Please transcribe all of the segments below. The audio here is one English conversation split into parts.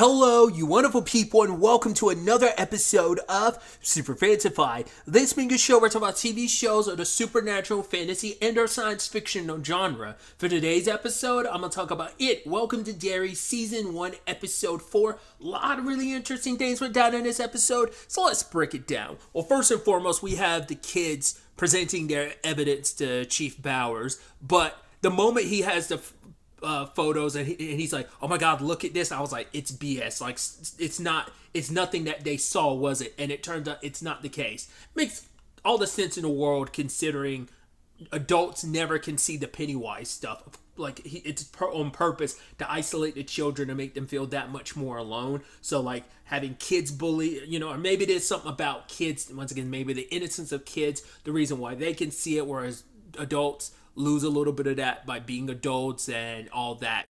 Hello, you wonderful people, and welcome to another episode of Super-Fanta-Fi. This being a show where I talk about TV shows of the supernatural, fantasy, and or science fiction genre. For today's episode, I'm going to talk about It. Welcome to Derry, Season 1, Episode 4. A lot of really interesting things went down in this episode, so let's break it down. Well, first and foremost, we have the kids presenting their evidence to Chief Bowers, but the moment he has the photos and he's like, oh my god, look at this, I was like, it's BS. Like, it's nothing that they saw, was it? And it turns out it's not the case. Makes all the sense in the world, considering adults never can see the Pennywise stuff. Like, it's on purpose to isolate the children to make them feel that much more alone. So like having kids bully, or maybe there's something about kids, once again, maybe the innocence of kids, the reason why they can see it, whereas adults lose a little bit of that by being adults and all that.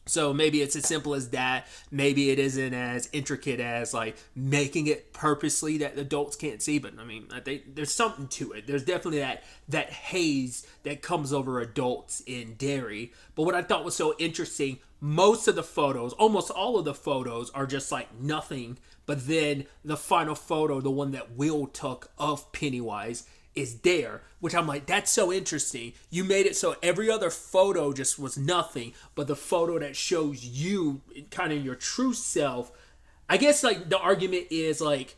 So maybe it's as simple as that. Maybe it isn't as intricate as like making it purposely that adults can't see. But I mean, I think there's something to it. There's definitely that haze that comes over adults in Derry. But what I thought was so interesting, most of the photos, almost all of the photos, are just like nothing. But then the final photo, the one that Will took of Pennywise, is there, which I'm like, that's so interesting. You made it so every other photo just was nothing, but the photo that shows you kind of your true self, I guess like the argument is like,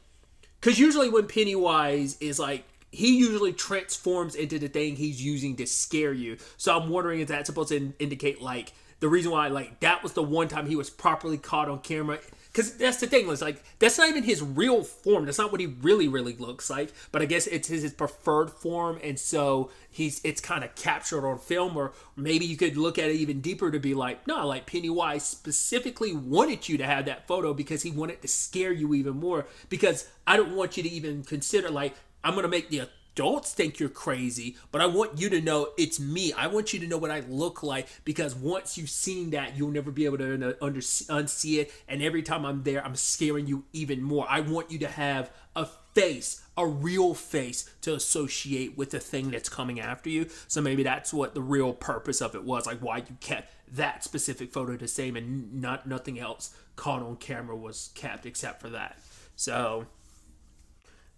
because usually when Pennywise is like, he usually transforms into the thing he's using to scare you. So I'm wondering if that's supposed to indicate like the reason why like that was the one time he was properly caught on camera. Because that's the thing, it's like, that's not even his real form. That's not what he really looks like. But I guess it's his preferred form, and so it's kind of captured on film. Or maybe you could look at it even deeper to be like, no, like Pennywise specifically wanted you to have that photo because he wanted to scare you even more. Because I don't want you to even consider, like, I'm going to make the adults think you're crazy, but I want you to know it's me. I want you to know what I look like, because once you've seen that, you'll never be able to unsee it. And every time I'm there, I'm scaring you even more. I want you to have a face, a real face to associate with the thing that's coming after you. So maybe that's what the real purpose of it was, like why you kept that specific photo the same and nothing else caught on camera was kept except for that. So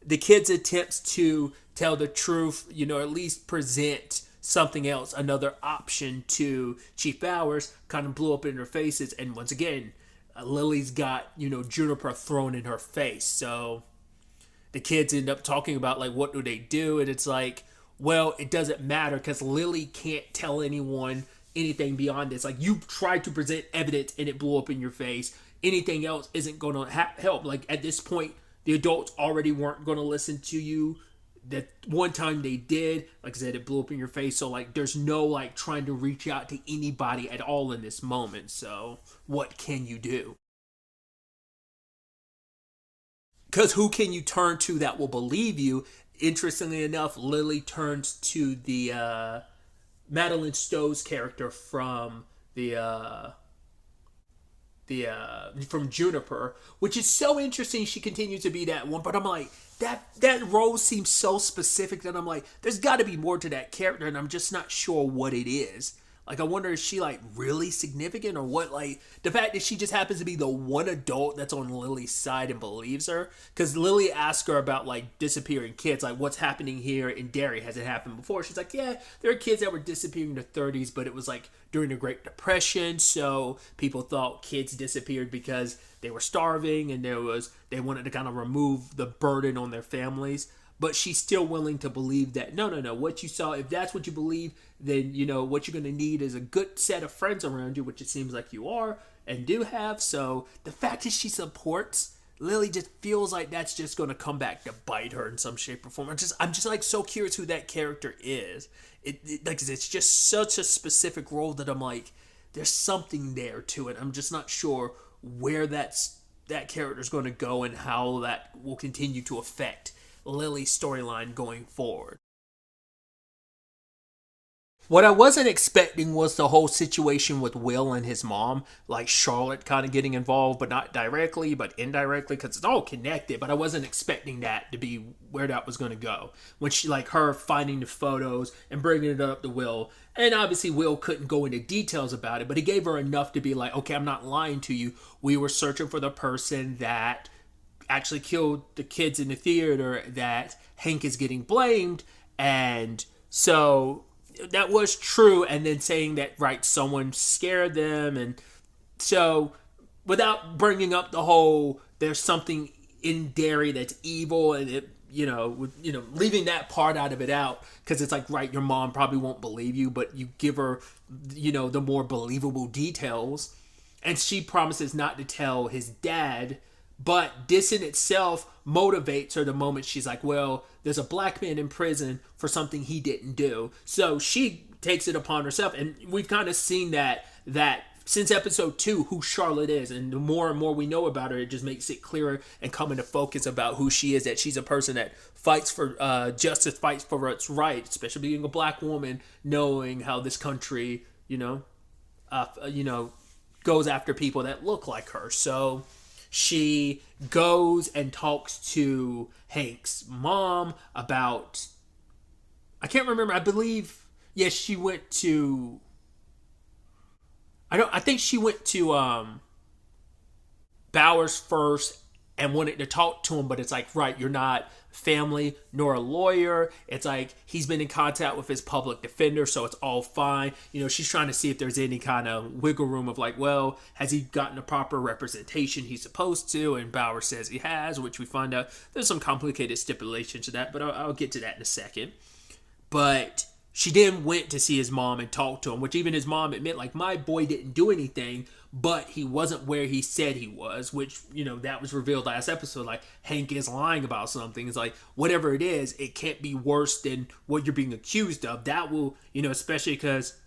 the kids' attempts to tell the truth, at least present something else, another option to Chief Bowers, kind of blew up in their faces. And once again, Lily's got, Juniper thrown in her face. So the kids end up talking about, like, what do they do? And it's like, well, it doesn't matter because Lily can't tell anyone anything beyond this. Like, you tried to present evidence and it blew up in your face. Anything else isn't going to help. Like, at this point, the adults already weren't going to listen to you. That one time they did, like I said, it blew up in your face. So like, there's no like trying to reach out to anybody at all in this moment. So what can you do? Because who can you turn to that will believe you? Interestingly enough, Lily turns to the Madeline Stowe's character from from Juniper, which is so interesting. She continues to be that one, but I'm like, that role seems so specific that I'm like, there's got to be more to that character, and I'm just not sure what it is. Like, I wonder, is she like really significant or what? Like, the fact that she just happens to be the one adult that's on Lily's side and believes her, because Lily asked her about like disappearing kids, like what's happening here in Derry, has it happened before? She's like, yeah, there are kids that were disappearing in the 30s, but it was like during the Great Depression, so people thought kids disappeared because they were starving and they wanted to kind of remove the burden on their families. But she's still willing to believe that, no, what you saw, if that's what you believe, then, what you're going to need is a good set of friends around you, which it seems like you are and do have. So the fact that she supports Lily just feels like that's just going to come back to bite her in some shape or form. I'm just like so curious who that character is. It's just such a specific role that I'm like, there's something there to it. I'm just not sure where that character is going to go and how that will continue to affect Lily's storyline going forward. What I wasn't expecting was the whole situation with Will and his mom, like Charlotte kind of getting involved, but not directly, but indirectly, because it's all connected. But I wasn't expecting that to be where that was going to go. When she, like, her finding the photos and bringing it up to Will. And obviously, Will couldn't go into details about it, but he gave her enough to be like, okay, I'm not lying to you. We were searching for the person that actually killed the kids in the theater that Hank is getting blamed. And so that was true. And then saying that, right, someone scared them. And so without bringing up the whole, there's something in Derry that's evil and it, leaving that part out of it out, because it's like, right, your mom probably won't believe you, but you give her, the more believable details. And she promises not to tell his dad, but this in itself motivates her the moment she's like, well, there's a black man in prison for something he didn't do. So she takes it upon herself. And we've kind of seen that since episode 2, who Charlotte is. And the more and more we know about her, it just makes it clearer and come into focus about who she is, that she's a person that fights for justice, fights for what's right, especially being a black woman, knowing how this country, goes after people that look like her. So she goes and talks to Hank's mom about, I can't remember, I believe, yes, she went to, I think she went to Bowers first and wanted to talk to him, but it's like, right, you're not family nor a lawyer. It's like he's been in contact with his public defender, so it's all fine. She's trying to see if there's any kind of wiggle room of like, well, has he gotten the proper representation he's supposed to? And Bauer says he has, which we find out there's some complicated stipulations to that, but I'll get to that in a second. But she then went to see his mom and talk to him, which even his mom admit, like, my boy didn't do anything, but he wasn't where he said he was, which, that was revealed last episode. Like, Hank is lying about something. It's like, whatever it is, it can't be worse than what you're being accused of. That will, especially because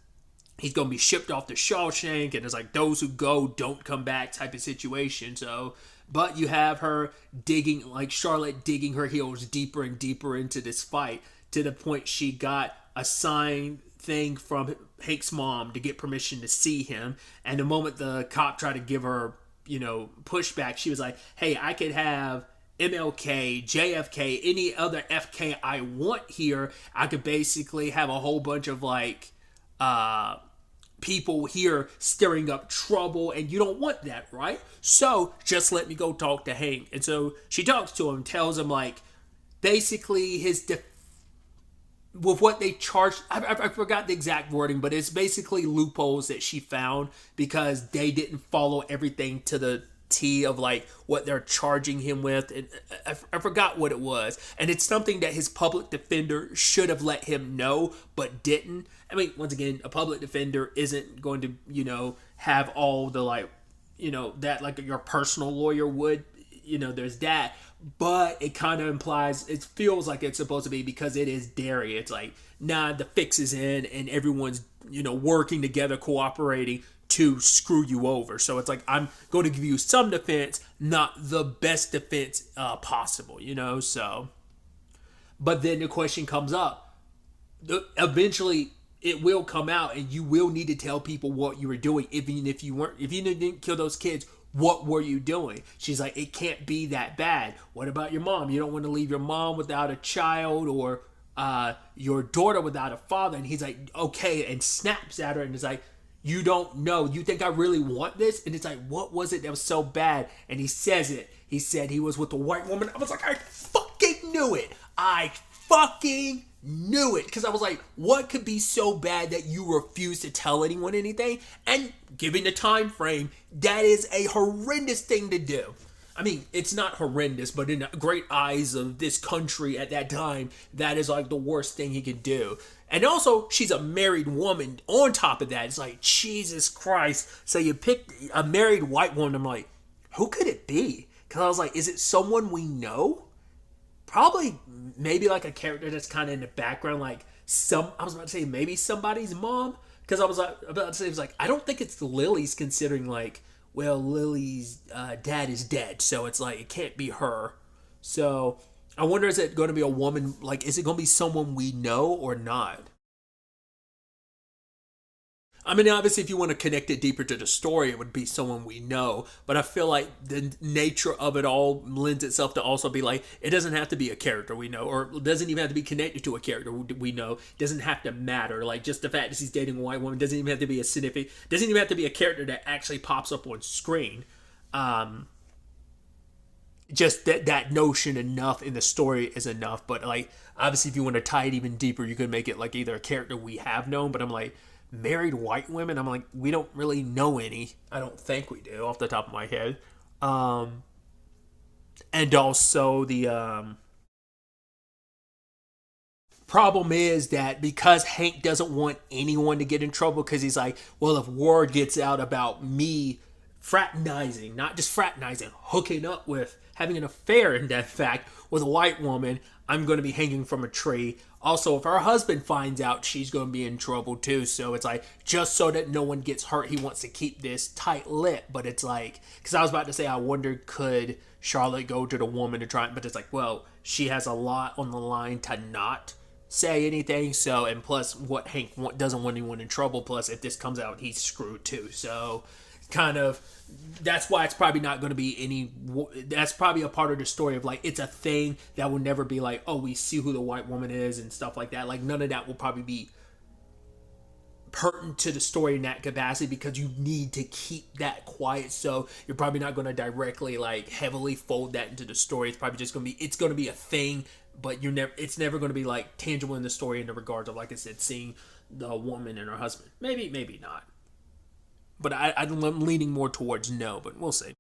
he's going to be shipped off to Shawshank, and it's like, those who go don't come back type of situation. So, but you have her digging, like Charlotte digging her heels deeper and deeper into this fight, to the point she got a signed thing from Hank's mom to get permission to see him. And the moment the cop tried to give her, pushback, she was like, hey, I could have MLK, JFK, any other FK I want here. I could basically have a whole bunch of like people here stirring up trouble, and you don't want that, right? So just let me go talk to Hank. And so she talks to him, tells him like basically his with what they charged. I forgot the exact wording, but it's basically loopholes that she found because they didn't follow everything to the T of like what they're charging him with. And I forgot what it was. And it's something that his public defender should have let him know, but didn't. I mean, once again, a public defender isn't going to, have all the like, that like your personal lawyer would. There's that. But it kind of implies, it feels like it's supposed to be, because it is Derry. It's like, nah, the fix is in and everyone's, working together, cooperating to screw you over. So it's like, I'm going to give you some defense, not the best defense possible, so. But then the question comes up. Eventually, it will come out and you will need to tell people what you were doing, even if you didn't kill those kids. What were you doing? She's like, it can't be that bad. What about your mom? You don't want to leave your mom without a child, or your daughter without a father. And he's like, okay, and snaps at her and is like, you don't know. You think I really want this? And it's like, what was it that was so bad? And he says it. He said he was with a white woman. I was like, I fucking knew it. I fucking knew it, because I was like, what could be so bad that you refuse to tell anyone anything? And given the time frame, that is a horrendous thing to do. I mean, it's not horrendous, but in the great eyes of this country at that time, that is like the worst thing he could do. And also, she's a married woman. On top of that, it's like, Jesus Christ. So you pick a married white woman. I'm like, who could it be? Because I was like, is it someone we know? Probably maybe like a character that's kind of in the background, like I was about to say maybe somebody's mom, because I was about to say, it was like, I don't think it's Lily's, considering like, well, Lily's dad is dead, so it's like it can't be her. So I wonder, is it going to be a woman? Like, is it going to be someone we know or not? I mean, obviously, if you want to connect it deeper to the story, it would be someone we know. But I feel like the nature of it all lends itself to also be like, it doesn't have to be a character we know, or it doesn't even have to be connected to a character we know. It doesn't have to matter. Like, just the fact that he's dating a white woman doesn't even have to be a significant, doesn't even have to be a character that actually pops up on screen. Just that notion enough in the story is enough. But like, obviously, if you want to tie it even deeper, you could make it like either a character we have known, but I'm like, married white women, I'm like, we don't really know any. I don't think we do off the top of my head. And also the problem is that because Hank doesn't want anyone to get in trouble, because he's like, well, if word gets out about me fraternizing, not just fraternizing, hooking up with, having an affair, in that fact, with a white woman, I'm going to be hanging from a tree. Also, if her husband finds out, she's going to be in trouble too. So it's like, just so that no one gets hurt, he wants to keep this tight lipped. But it's like, because I was about to say, I wondered, could Charlotte go to the woman to try, but it's like, well, she has a lot on the line to not say anything. So, and plus, what Hank doesn't want anyone in trouble. Plus, if this comes out, he's screwed too. So, kind of, that's why it's probably not going to be any, that's probably a part of the story of like, it's a thing that will never be like, oh, we see who the white woman is and stuff like that. Like, none of that will probably be pertinent to the story in that capacity, because you need to keep that quiet. So you're probably not going to directly like heavily fold that into the story. It's probably just going to be, it's going to be a thing, but it's never going to be like tangible in the story in the regards of, like I said, seeing the woman and her husband. Maybe not. But I'm leaning more towards no, but we'll see.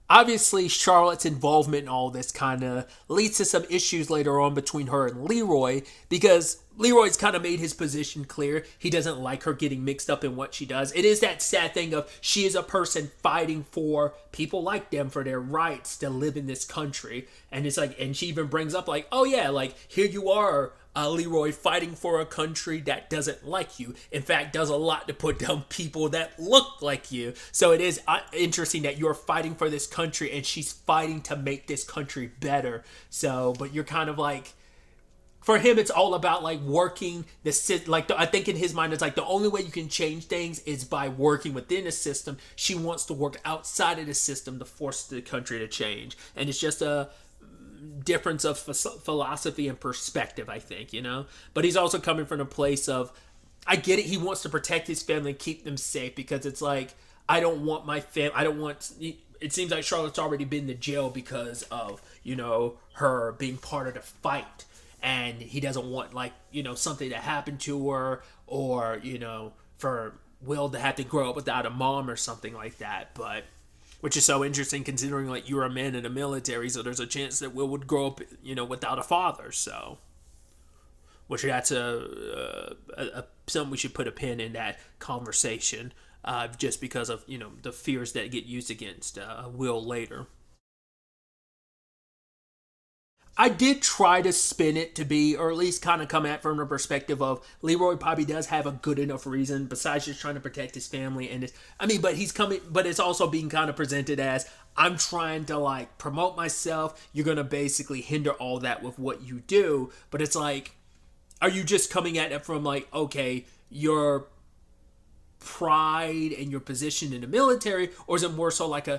Obviously, Charlotte's involvement in all this kind of leads to some issues later on between her and Leroy, because Leroy's kind of made his position clear. He doesn't like her getting mixed up in what she does. It is that sad thing of, she is a person fighting for people like them, for their rights to live in this country. And it's like, and she even brings up like, oh yeah, like, here you are, Leroy, fighting for a country that doesn't like you. In fact, does a lot to put down people that look like you. So it is interesting that you're fighting for this country, and she's fighting to make this country better. So, but you're kind of like, for him, it's all about like working I think in his mind, it's like the only way you can change things is by working within a system. She wants to work outside of the system to force the country to change. And it's just a difference of philosophy and perspective, I think, but he's also coming from a place of, I get it, he wants to protect his family and keep them safe, because it's like, I don't want my family, it seems like Charlotte's already been to jail because of, her being part of the fight, and he doesn't want, like, something to happen to her, or, for Will to have to grow up without a mom or something like that. But which is so interesting, considering like you're a man in the military, so there's a chance that Will would grow up, without a father. So, which that's something we should put a pin in that conversation, just because of the fears that get used against Will later. I did try to spin it to be, or at least kind of come at from the perspective of, Leroy probably does have a good enough reason besides just trying to protect his family. And but he's coming, but it's also being kind of presented as, I'm trying to like promote myself. You're going to basically hinder all that with what you do. But it's like, are you just coming at it from like, okay, your pride and your position in the military, or is it more so like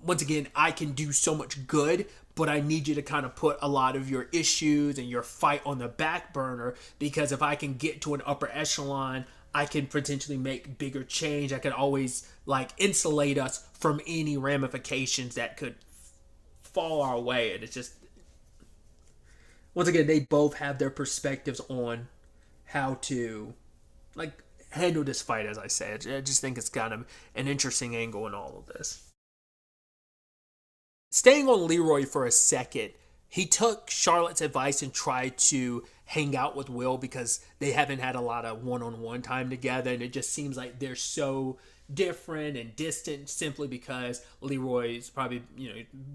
once again, I can do so much good, but I need you to kind of put a lot of your issues and your fight on the back burner, because if I can get to an upper echelon, I can potentially make bigger change. I can always like insulate us from any ramifications that could fall our way. And it's just, once again, they both have their perspectives on how to like handle this fight. As I said, I just think it's kind of an interesting angle in all of this. Staying on Leroy for a second, he took Charlotte's advice and tried to hang out with Will, because they haven't had a lot of one-on-one time together, and it just seems like they're so different and distant, simply because Leroy's probably,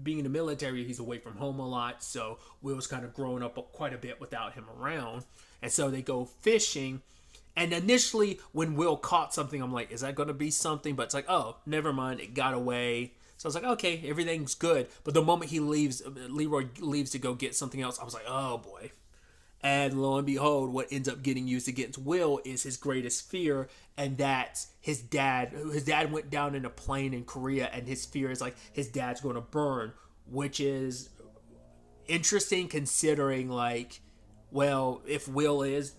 being in the military, he's away from home a lot, so Will's kind of growing up quite a bit without him around. And so they go fishing, and initially when Will caught something, I'm like, is that going to be something? But it's like, oh, never mind, it got away. So I was like, okay, everything's good. But the moment Leroy leaves to go get something else, I was like, oh boy. And lo and behold, what ends up getting used against Will is his greatest fear, and that's his dad. His dad went down in a plane in Korea, and his fear is like his dad's going to burn, which is interesting considering, like, well, if Will is,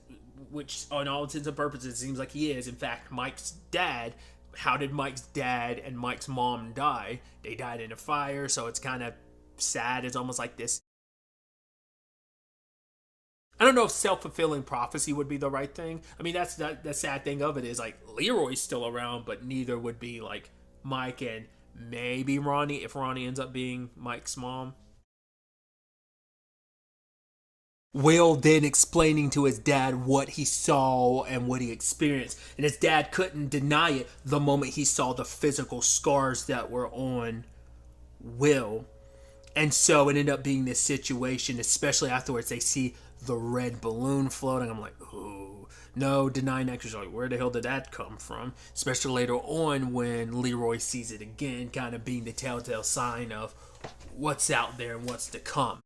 which on all intents and purposes it seems like he is, in fact, Mike's dad, how did Mike's dad and Mike's mom die? They died in a fire, so it's kind of sad. It's almost like this. I don't know if self-fulfilling prophecy would be the right thing. I mean, that's the sad thing of it is like Leroy's still around, but neither would be like Mike and maybe Ronnie if Ronnie ends up being Mike's mom. Will then explaining to his dad what he saw and what he experienced. And his dad couldn't deny it the moment he saw the physical scars that were on Will. And so it ended up being this situation, especially afterwards they see the red balloon floating. I'm like, ooh, no, denying that because like, where the hell did that come from? Especially later on when Leroy sees it again, kind of being the telltale sign of what's out there and what's to come.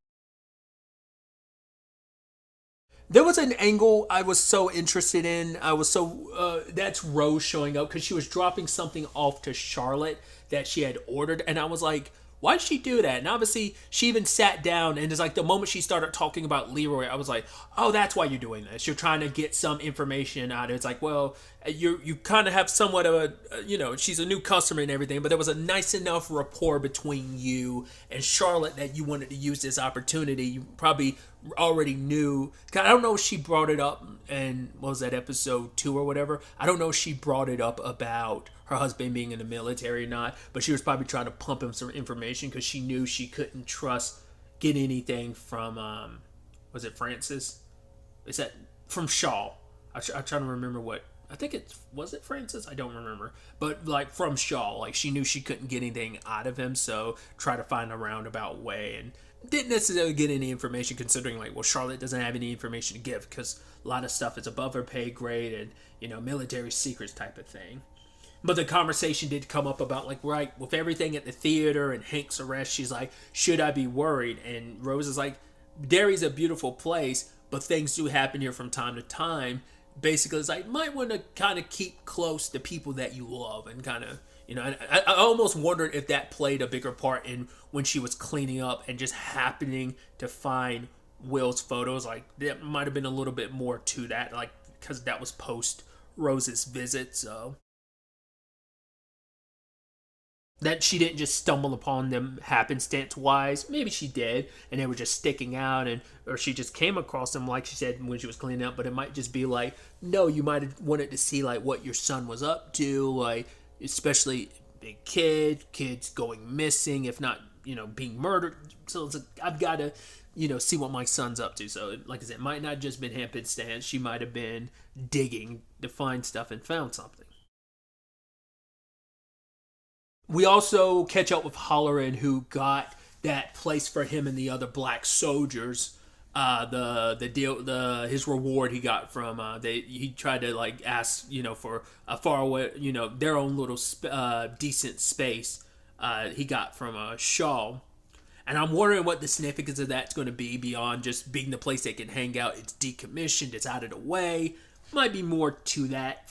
There was an angle I was so interested in. That's Rose showing up because she was dropping something off to Charlotte that she had ordered, and I was like, why'd she do that? And obviously, she even sat down, and it's like the moment she started talking about Leroy, I was like, oh, that's why you're doing this. You're trying to get some information out of it. It's like, well, you kind of have somewhat of she's a new customer and everything, but there was a nice enough rapport between you and Charlotte that you wanted to use this opportunity. You probably already knew. I don't know if she brought it up in, what was that, episode 2 or whatever. I don't know if she brought it up about her husband being in the military or not, but she was probably trying to pump him some information because she knew she couldn't get anything from, was it Francis? Is that from Shaw? I'm trying to remember what. I think was it Francis? I don't remember. But like from Shaw, like she knew she couldn't get anything out of him, so try to find a roundabout way and didn't necessarily get any information considering like, well, Charlotte doesn't have any information to give because a lot of stuff is above her pay grade and, military secrets type of thing. But the conversation did come up about like, right, with everything at the theater and Hank's arrest, she's like, should I be worried? And Rose is like, Derry's a beautiful place, but things do happen here from time to time. Basically, it's like, might want to kind of keep close to people that you love and kind of, I almost wondered if that played a bigger part in when she was cleaning up and just happening to find Will's photos. Like, there might have been a little bit more to that, like, because that was post Rose's visit, so that she didn't just stumble upon them happenstance wise. Maybe she did, and they were just sticking out, or she just came across them, like she said, when she was cleaning up. But it might just be like, no, you might have wanted to see like what your son was up to, like especially big kids going missing, if not being murdered. So it's like, I've got to see what my son's up to. So like I said, it might not just been happenstance. She might have been digging to find stuff and found something. We also catch up with Halloran, who got that place for him and the other black soldiers. The deal, his reward he got from he tried to like ask for a far away their own little decent space. He got from Shaw, and I'm wondering what the significance of that's going to be beyond just being the place they can hang out. It's decommissioned. It's out of the way. Might be more to that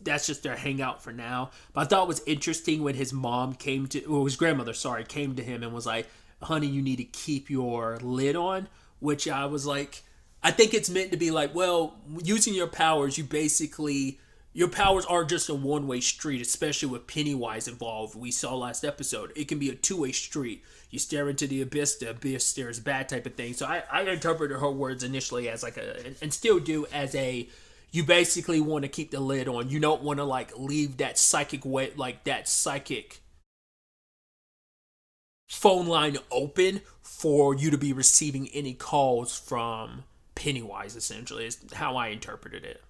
that's just their hangout for now. But I thought it was interesting when his mom his grandmother, came to him and was like, honey, you need to keep your lid on, which I was like, I think it's meant to be like, well, using your powers, your powers aren't just a one-way street, especially with Pennywise involved. We saw last episode. It can be a two-way street. You stare into the abyss stares back type of thing. So I interpreted her words initially as like and still do as you basically want to keep the lid on. You don't want to like leave that psychic way, like that psychic phone line open for you to be receiving any calls from Pennywise, essentially, is how I interpreted it.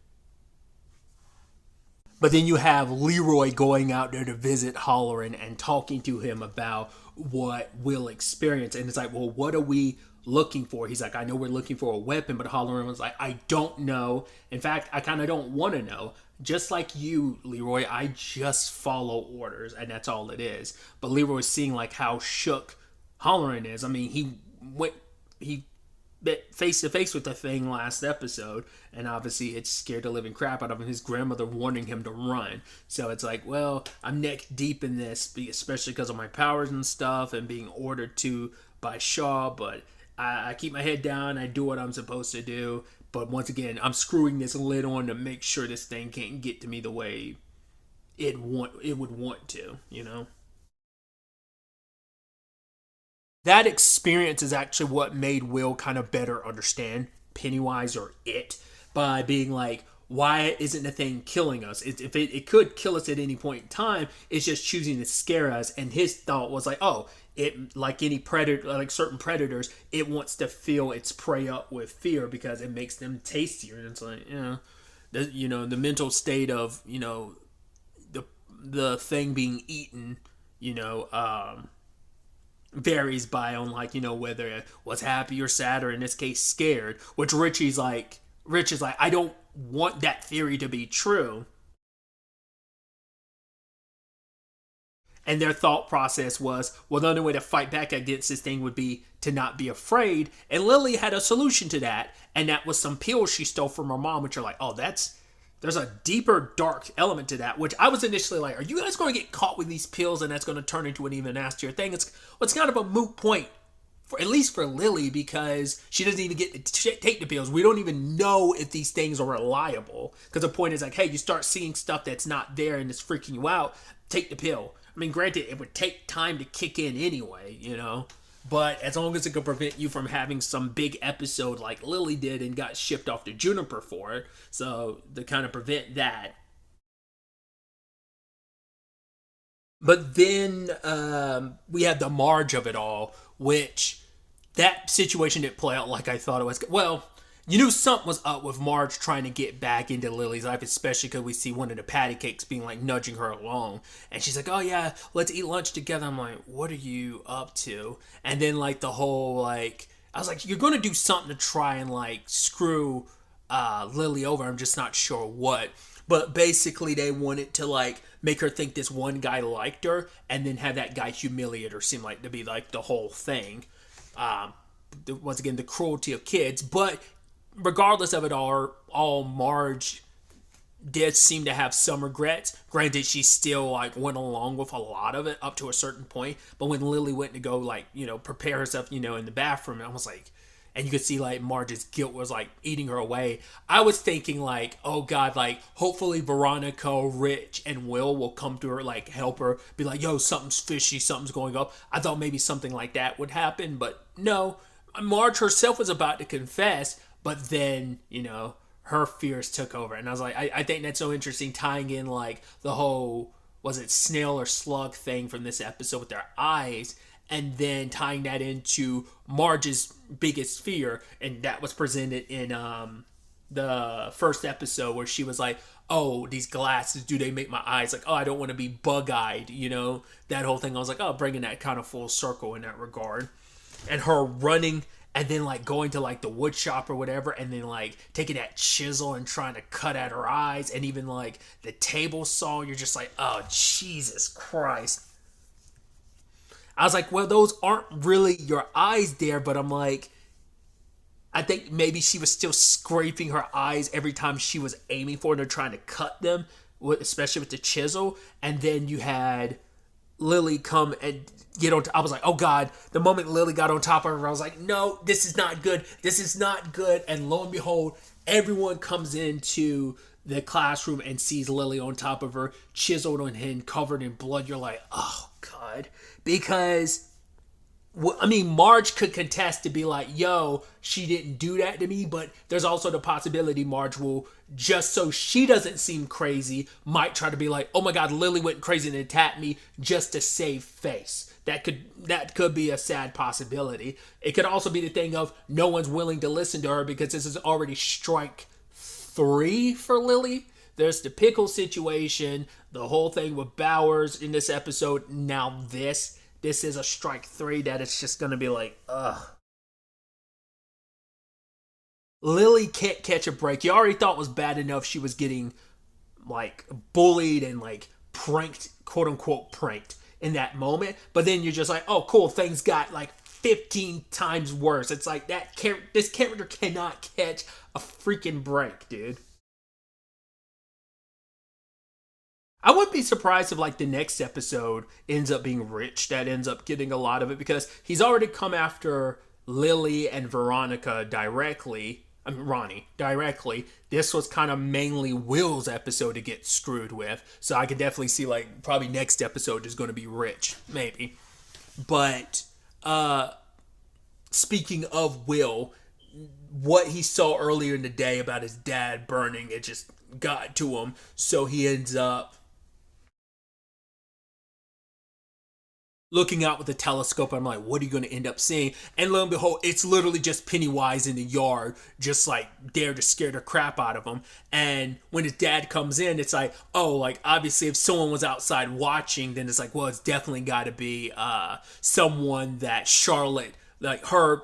But then you have Leroy going out there to visit Halloran and talking to him about what Will experienced. And it's like, well, what are we looking for? He's like, I know we're looking for a weapon, but Halloran was like, I don't know. In fact, I kind of don't want to know. Just like you, Leroy, I just follow orders, and that's all it is. But Leroy's seeing like how shook Halloran is. I mean, he face to face with the thing last episode, and obviously it's scared the living crap out of him. His grandmother warning him to run. So it's like, well, I'm neck deep in this, especially because of my powers and stuff, and being ordered to by Shaw. But I keep my head down. I do what I'm supposed to do. But once again, I'm screwing this lid on to make sure this thing can't get to me the way it would want to, you know. That experience is actually what made Will kind of better understand Pennywise or it, by being like, why isn't the thing killing us? If it could kill us at any point in time, it's just choosing to scare us. And his thought was like, oh, it, like any predator, like certain predators, it wants to fill its prey up with fear because it makes them tastier. And it's like, the mental state of, the thing being eaten, you know, varies by on, like, whether it was happy or sad, or in this case scared, which Rich is like, I don't want that theory to be true. And their thought process was, well, the only way to fight back against this thing would be to not be afraid. And Lily had a solution to that, and that was some pills she stole from her mom, which are like, oh, there's a deeper, dark element to that, which I was initially like, are you guys going to get caught with these pills and that's going to turn into an even nastier thing? It's kind of a moot point, at least for Lily, because she doesn't even get to take the pills. We don't even know if these things are reliable, because the point is like, hey, you start seeing stuff that's not there and it's freaking you out, take the pill. I mean, granted, it would take time to kick in anyway, but as long as it could prevent you from having some big episode like Lily did and got shipped off to Juniper for it, so to kind of prevent that. But then we had the Marge of it all, which that situation didn't play out like I thought it was. Well, you knew something was up with Marge trying to get back into Lily's life, especially because we see one of the patty cakes being like nudging her along. And she's like, oh yeah, let's eat lunch together. I'm like, what are you up to? And then like the whole like, I was like, you're going to do something to try and like screw Lily over. I'm just not sure what. But basically they wanted to like make her think this one guy liked her, and then have that guy humiliate her, seem like to be like the whole thing. Once again, the cruelty of kids. But regardless of it all Marge did seem to have some regrets. Granted, she still like went along with a lot of it up to a certain point. But when Lily went to go like, prepare herself, in the bathroom, I was like, and you could see like Marge's guilt was like eating her away. I was thinking like, oh God, like hopefully Veronica, Rich, and Will come to her, like help her, be like, yo, something's fishy, something's going up. I thought maybe something like that would happen, but no. Marge herself was about to confess, but then, her fears took over. And I was like, I think that's so interesting, tying in like the whole, was it snail or slug thing from this episode with their eyes, and then tying that into Marge's biggest fear. And that was presented in the first episode, where she was like, oh, these glasses, do they make my eyes like, oh, I don't want to be bug-eyed, that whole thing. I was like, oh, bringing that kind of full circle in that regard. And her running, and then like going to like the wood shop or whatever, and then like taking that chisel and trying to cut at her eyes, and even like the table saw, you're just like, oh, Jesus Christ. I was like, well, those aren't really your eyes there, but I'm like, I think maybe she was still scraping her eyes every time she was aiming for it or trying to cut them, especially with the chisel. And then you had Lily come and get on. I was like, oh God, the moment Lily got on top of her, I was like, no, this is not good. This is not good. And lo and behold, everyone comes into the classroom and sees Lily on top of her, chiseled on hand, covered in blood. You're like, oh God. Because, Marge could contest to be like, yo, she didn't do that to me, but there's also the possibility Marge will, just so she doesn't seem crazy, might try to be like, oh my God, Lily went crazy and attacked me just to save face. That could be a sad possibility. It could also be the thing of no one's willing to listen to her because this is already strike 3 for Lily. There's the pickle situation, the whole thing with Bowers in this episode. Now this is a strike 3 that it's just going to be like, ugh. Lily can't catch a break. You already thought it was bad enough she was getting like bullied and like pranked, quote unquote pranked in that moment. But then you're just like, oh cool, things got like 15 times worse. It's like this character cannot catch a freaking break, dude. I wouldn't be surprised if like the next episode ends up being Rich that ends up getting a lot of it, because he's already come after Lily and Veronica directly. I mean, Ronnie directly. This was kind of mainly Will's episode to get screwed with, so I could definitely see like probably next episode is going to be Rich, maybe. But speaking of Will, what he saw earlier in the day about his dad burning, it just got to him, so he ends up looking out with a telescope. I'm like, what are you going to end up seeing? And lo and behold, it's literally just Pennywise in the yard, just like there to scare the crap out of him. And when his dad comes in, it's like, oh, like obviously if someone was outside watching, then it's like, well, it's definitely got to be someone that Charlotte, like her,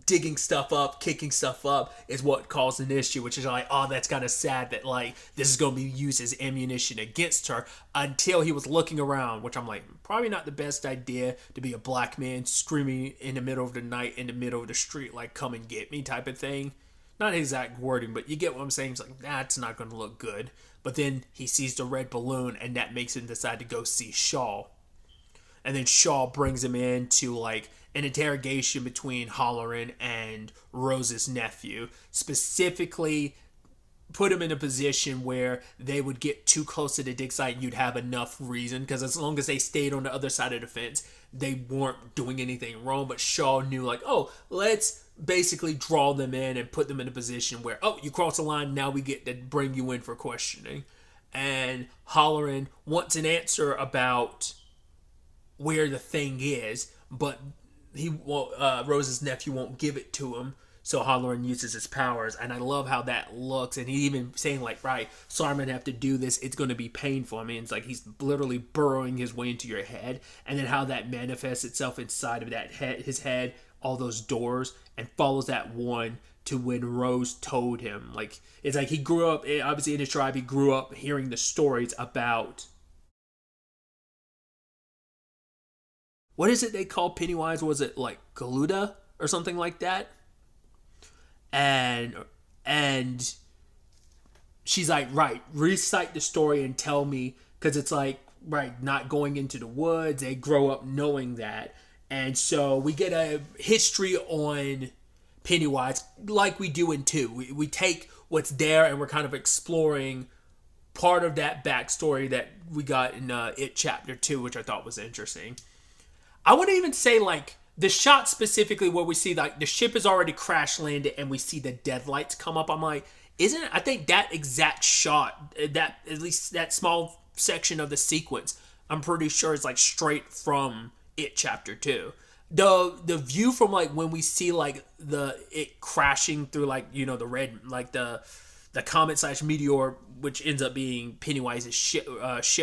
digging stuff up, kicking stuff up is what caused an issue, which is like, oh, that's kind of sad that like this is going to be used as ammunition against her, until he was looking around, which I'm like, probably not the best idea to be a black man screaming in the middle of the night in the middle of the street, like, come and get me type of thing. Not exact wording, but you get what I'm saying. It's like, that's not going to look good. But then he sees the red balloon, and that makes him decide to go see Shaw. And then Shaw brings him in to like an interrogation between Halloran and Rose's nephew. Specifically, put him in a position where they would get too close to the dig site and you'd have enough reason, because as long as they stayed on the other side of the fence, they weren't doing anything wrong. But Shaw knew like, oh, let's basically draw them in and put them in a position where, oh, you cross the line, now we get to bring you in for questioning. And Halloran wants an answer about where the thing is, but Rose's nephew won't give it to him, so Halloran uses his powers. And I love how that looks, and he even saying like, right, so I'm gonna have to do this, it's gonna be painful. I mean, it's like he's literally burrowing his way into your head, and then how that manifests itself inside of that head, his head, all those doors, and follows that one to when Rose told him. Like, it's like he grew up, obviously in his tribe, he grew up hearing the stories about, what is it they call Pennywise? Was it like Galuda or something like that? And she's like, right, recite the story and tell me, because it's like, right, not going into the woods. They grow up knowing that. And so we get a history on Pennywise like we do in 2. We take what's there and we're kind of exploring part of that backstory that we got in It Chapter 2, which I thought was interesting. I would even say like the shot specifically where we see like the ship is already crash landed and we see the deadlights come up. I'm like, isn't it? I think that exact shot, that at least that small section of the sequence, I'm pretty sure is like straight from It Chapter 2. The view from like when we see like it crashing through like, the red, like the comet / meteor, which ends up being Pennywise's ship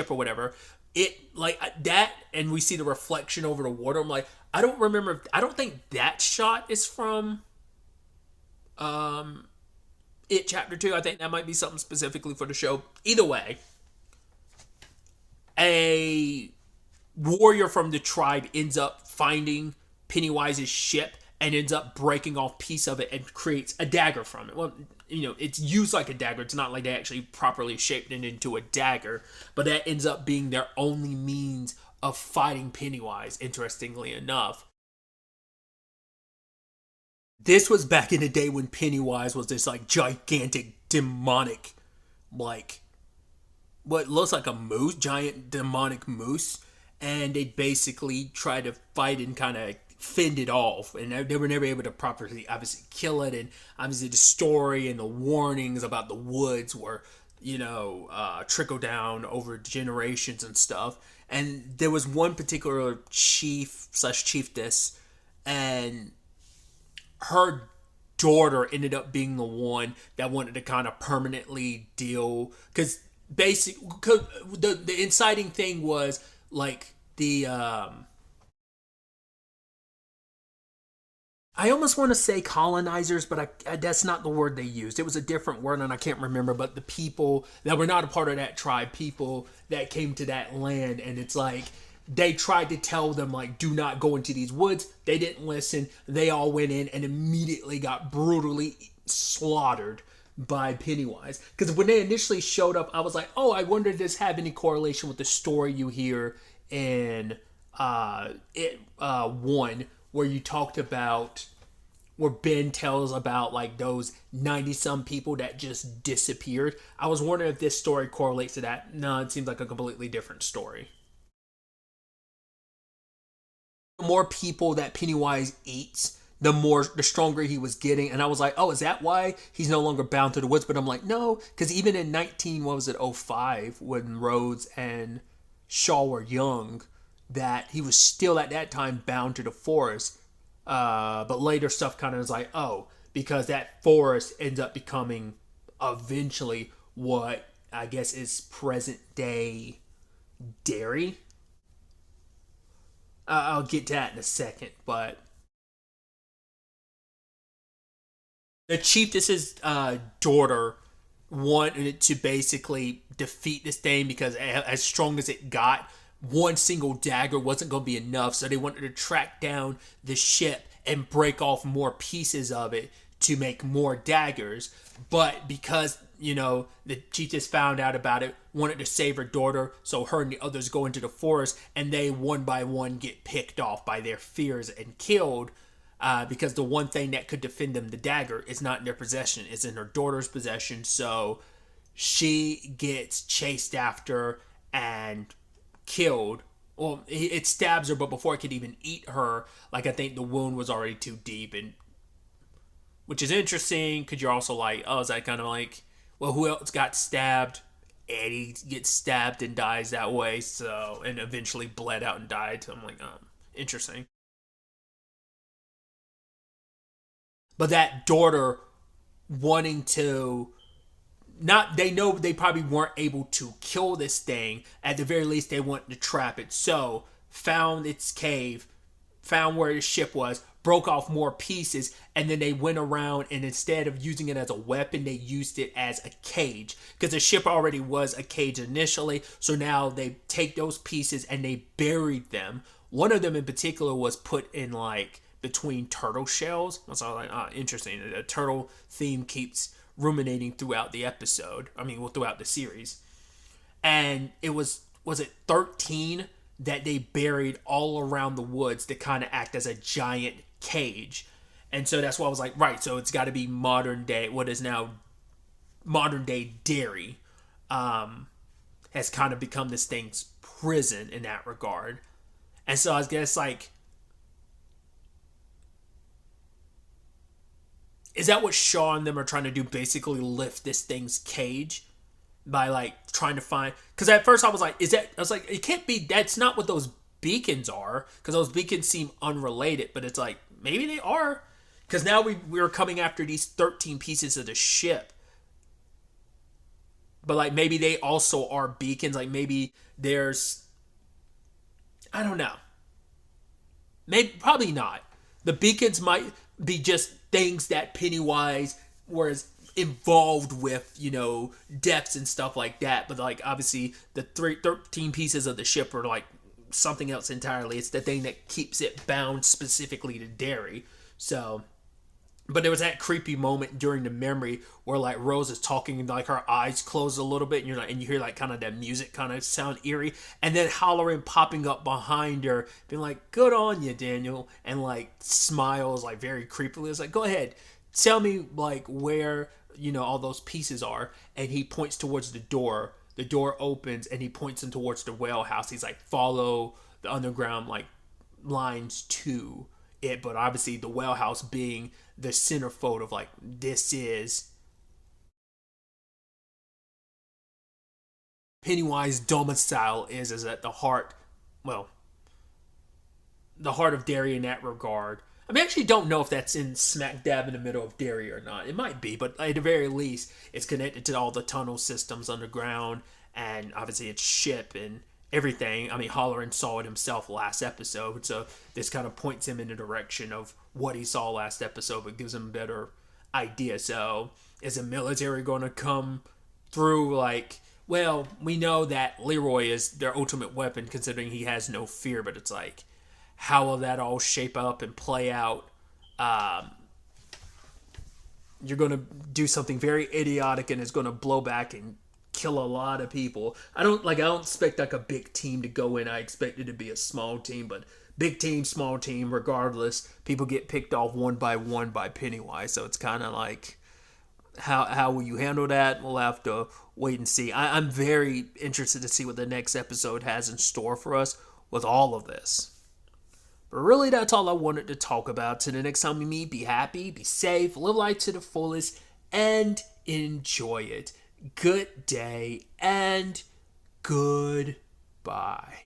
or whatever. It like that, and we see the reflection over the water. I'm like, I don't think that shot is from It Chapter 2. I think that might be something specifically for the show. Either way, a warrior from the tribe ends up finding Pennywise's ship and ends up breaking off a piece of it and creates a dagger from it. Well, it's used like a dagger. It's not like they actually properly shaped it into a dagger, but that ends up being their only means of fighting Pennywise, interestingly enough. This was back in the day when Pennywise was this like gigantic demonic, like what looks like a moose, giant demonic moose, and they basically tried to fight and kind of fend it off, and they were never able to properly obviously kill it. And obviously the story and the warnings about the woods were trickle down over generations and stuff. And there was one particular chief / chiefess, and her daughter ended up being the one that wanted to kind of permanently deal, because the inciting thing was like the I almost want to say colonizers, but that's not the word they used. It was a different word, and I can't remember. But the people that were not a part of that tribe, people that came to that land, and it's like they tried to tell them, like, do not go into these woods. They didn't listen. They all went in and immediately got brutally slaughtered by Pennywise. Because when they initially showed up, I was like, oh, I wonder if this have any correlation with the story you hear in one, where you talked about, where Ben tells about like those 90 some people that just disappeared. I was wondering if this story correlates to that. No, it seems like a completely different story. The more people that Pennywise eats, the stronger he was getting. And I was like, oh, is that why he's no longer bound to the woods? But I'm like, no, because even in 19, what was it, 05, when Rhodes and Shaw were young, that he was still at that time bound to the forest. But later stuff kind of is like, oh, because that forest ends up becoming eventually what I guess is present day Derry. I'll get to that in a second, but the chiefess's daughter wanted to basically defeat this thing because as strong as it got, one single dagger wasn't going to be enough. So they wanted to track down the ship and break off more pieces of it to make more daggers. But because, the chiefess found out about it, wanted to save her daughter, so her and the others go into the forest, and they one by one get picked off by their fears and killed. Because the one thing that could defend them, the dagger, is not in their possession. It's in her daughter's possession. So she gets chased after and killed. Well, it stabs her, but before it could even eat her, like, I think the wound was already too deep, and which is interesting because you're also like, oh, is that kind of like, well, who else got stabbed? Eddie gets stabbed and dies that way, so, and eventually bled out and died. So I'm like, oh, interesting. But that daughter wanting to, not, they know they probably weren't able to kill this thing. At the very least, they wanted to trap it. So found its cave, found where the ship was, broke off more pieces, and then they went around, and instead of using it as a weapon, they used it as a cage, because the ship already was a cage initially. So now they take those pieces and they buried them. One of them in particular was put in like between turtle shells. So I was like, interesting. The turtle theme keeps ruminating throughout the episode. I mean, well, throughout the series. And it was it 13 that they buried all around the woods to kind of act as a giant cage. And so that's why I was like, right, so it's got to be modern day, what is now modern day Derry, has kind of become this thing's prison in that regard. And so I guess, like, is that what Shaw and them are trying to do? Basically lift this thing's cage by like trying to find, because at first I was like, I was like, it can't be, that's not what those beacons are, because those beacons seem unrelated. But it's like, maybe they are, because now we're coming after these 13 pieces of the ship. But like, maybe they also are beacons. Like, maybe there's, I don't know, maybe, probably not. The beacons might be just things that Pennywise was involved with, deaths and stuff like that. But like, obviously the 13 pieces of the ship are like something else entirely. It's the thing that keeps it bound specifically to Derry. So, but there was that creepy moment during the memory where like Rose is talking and like her eyes close a little bit, and you're like, and you hear like kind of that music kind of sound eerie, and then Halloran popping up behind her, being like, "Good on you, Daniel," and like smiles like very creepily. It's like, "Go ahead, tell me like where all those pieces are," and he points towards the door. The door opens and he points him towards the whale house. He's like, "Follow the underground like lines to it," but obviously the whale house being the centerfold of like, this is Pennywise domicile, is at the heart, well, the heart of Derry in that regard. I mean, I actually don't know if that's in smack dab in the middle of Derry or not. It might be, but at the very least, it's connected to all the tunnel systems underground, and obviously its ship and everything. I mean, Halloran saw it himself last episode, so this kind of points him in the direction of what he saw last episode, but gives him a better idea. So, is the military going to come through, like, Well, we know that Leroy is their ultimate weapon, considering he has no fear. But it's like, how will that all shape up and play out? Um, you're going to do something very idiotic, and it's going to blow back and kill a lot of people. I don't expect like a big team to go in. I expect it to be a small team, but big team, small team, regardless, people get picked off one by Pennywise. So it's kind of like, how will you handle that? We'll have to wait and see. I'm very interested to see what the next episode has in store for us with all of this. But really, that's all I wanted to talk about. Till the next time we meet, be happy, be safe, live life to the fullest, and enjoy it. Good day and goodbye.